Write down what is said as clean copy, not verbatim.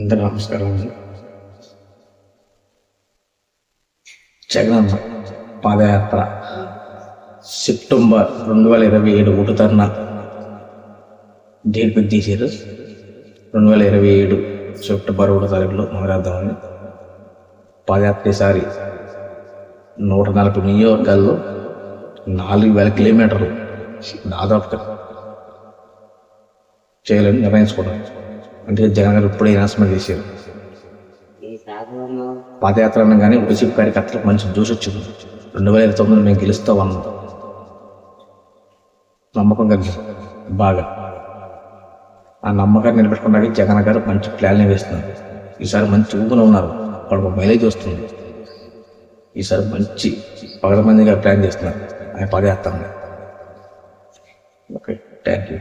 అందరూ నమస్కారం అండి. జగనన్న పాదయాత్ర సెప్టెంబర్ 2027 ఒకటో తారీఖున డేట్ పెట్టి తీసారు. 2027 సెప్టెంబర్ 1వ తారీఖులో మొదలెద్దామని పాదయాత్ర. ఈసారి 140 నియోజకవర్గాల్లో 4000 కిలోమీటర్లు దాదాపుగా చేయాలని నిర్ణయించుకున్నాం. అంటే జగన్ గారు ఇప్పుడే అనౌన్స్మెంట్ చేశారు. పాదయాత్ర అనగానే వైసీపీ కార్యకర్తలకు మంచి జ్యూస్ వచ్చింది. 2029 మేము గెలుస్తాం అన్నాం. నమ్మకం కలిగింది బాగా. ఆ నమ్మకాన్ని నిలబెట్టుకోవడానికి జగన్ గారు మంచి ప్లాన్లు వేస్తున్నారు. ఈసారి మంచి ఊపున ఉన్నారు. వాళ్ళకు మైలేజ్ వస్తుంది. ఈసారి మంచి 10 మందిగా ప్లాన్ చేస్తున్నారు ఆయన పాదయాత్ర. Okay, thank you.